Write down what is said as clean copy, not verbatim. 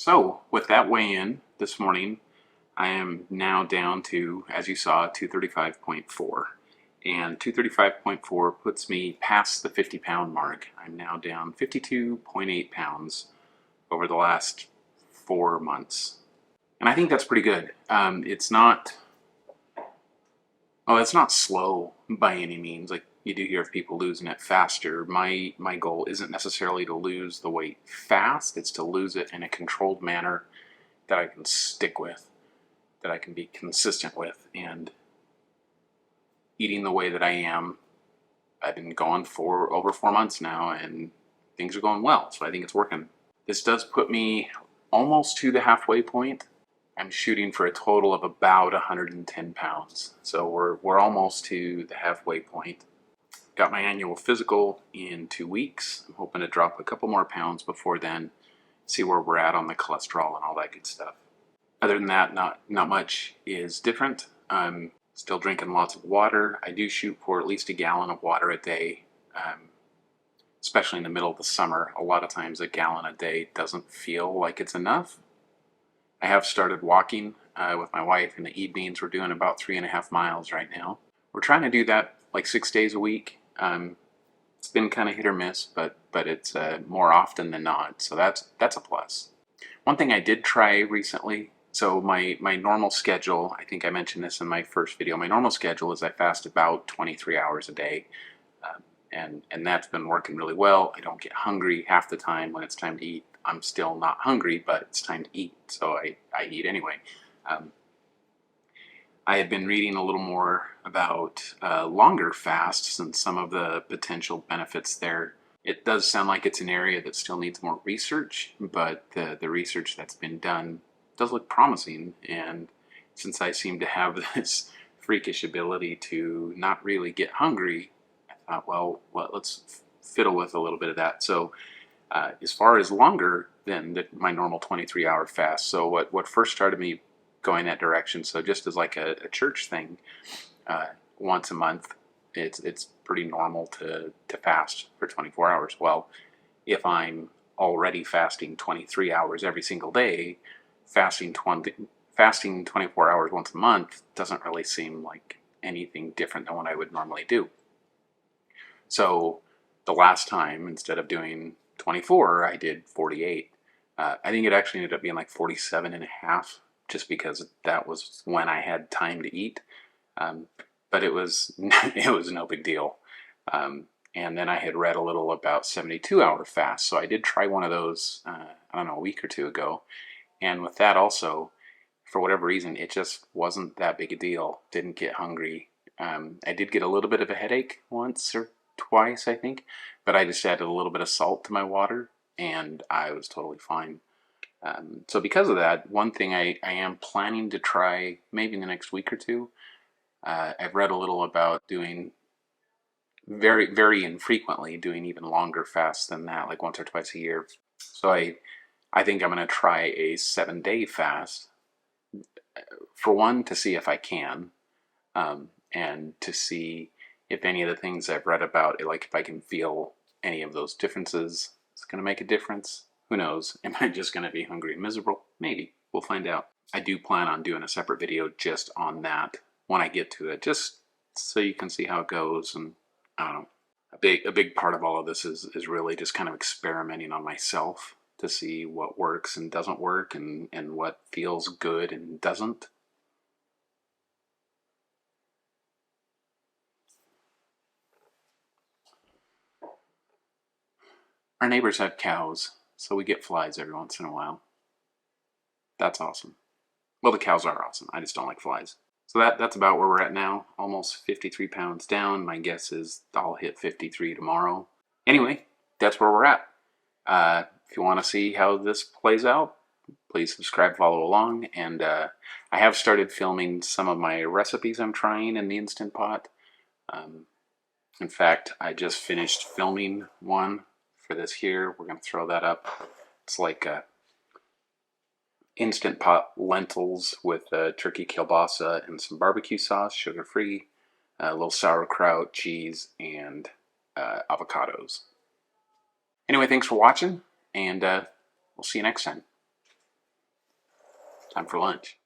So with that weigh-in this morning, I am now down to, as you saw, 235.4. And 235.4 puts me past the 50-pound mark. I'm now down 52.8 pounds over the last 4 months. And I think that's pretty good. It's not slow by any means. Like you do hear of people losing it faster. My goal isn't necessarily to lose the weight fast. It's to lose it in a controlled manner that I can stick with, that I can be consistent with. And eating the way that I am, I've been going for over 4 months now, and things are going well. So I think it's working. This does put me almost to the halfway point. I'm shooting for a total of about 110 pounds. So we're almost to the halfway point. Got my annual physical in 2 weeks. I'm hoping to drop a couple more pounds before then, see where we're at on the cholesterol and all that good stuff. Other than that, not much is different. I'm still drinking lots of water. I do shoot for at least a gallon of water a day, especially in the middle of the summer. A lot of times a gallon a day doesn't feel like it's enough. I have started walking with my wife in the evenings. We're doing about 3.5 miles right now. We're trying to do that like 6 days a week. It's been kind of hit or miss, but it's more often than not. So that's a plus. One thing I did try recently, so my normal schedule, I think I mentioned this in my first video, my normal schedule is I fast about 23 hours a day. And that's been working really well. I don't get hungry half the time. When it's time to eat, I'm still not hungry, but it's time to eat, so I eat anyway. I have been reading a little more about longer fasts and some of the potential benefits there. It does sound like it's an area that still needs more research, but the research that's been done does look promising. And since I seem to have this freakish ability to not really get hungry, I thought, well, let's fiddle with a little bit of that. So as far as longer than my normal 23-hour fast, so what first started me going that direction, so just as like a church thing, once a month, it's pretty normal to fast for 24 hours. Well, if I'm already fasting 23 hours every single day, fasting 24 hours once a month doesn't really seem like anything different than what I would normally do. So the last time, instead of doing 24, I did 48. I think it actually ended up being like 47 and a half, just because that was when I had time to eat. But it was no big deal. And then I had read a little about 72-hour fast, so I did try one of those, a week or two ago. And with that also, for whatever reason, it just wasn't that big a deal. Didn't get hungry. I did get a little bit of a headache once or twice, I think, but I just added a little bit of salt to my water, and I was totally fine. So because of that, one thing I am planning to try maybe in the next week or two, I've read a little about doing very, very infrequently, doing even longer fasts than that, like once or twice a year. So I think I'm going to try a 7-day fast, for one, to see if I can, and to see if any of the things I've read about, like if I can feel any of those differences. It's going to make a difference. Who knows? Am I just going to be hungry and miserable? Maybe. We'll find out. I do plan on doing a separate video just on that when I get to it, just so you can see how it goes. And I don't know. A big part of all of this is really just kind of experimenting on myself to see what works and doesn't work, and what feels good and doesn't. Our neighbors have cows, so we get flies every once in a while. That's awesome. Well, the cows are awesome. I just don't like flies. So that's about where we're at now. Almost 53 pounds down. My guess is I'll hit 53 tomorrow. Anyway, that's where we're at. If you want to see how this plays out, please subscribe, follow along. And I have started filming some of my recipes I'm trying in the Instant Pot. In fact, I just finished filming one for this here. We're going to throw that up. It's like Instant Pot lentils with turkey kielbasa and some barbecue sauce, sugar-free, a little sauerkraut, cheese, and avocados. Anyway, thanks for watching, and we'll see you next time. Time for lunch.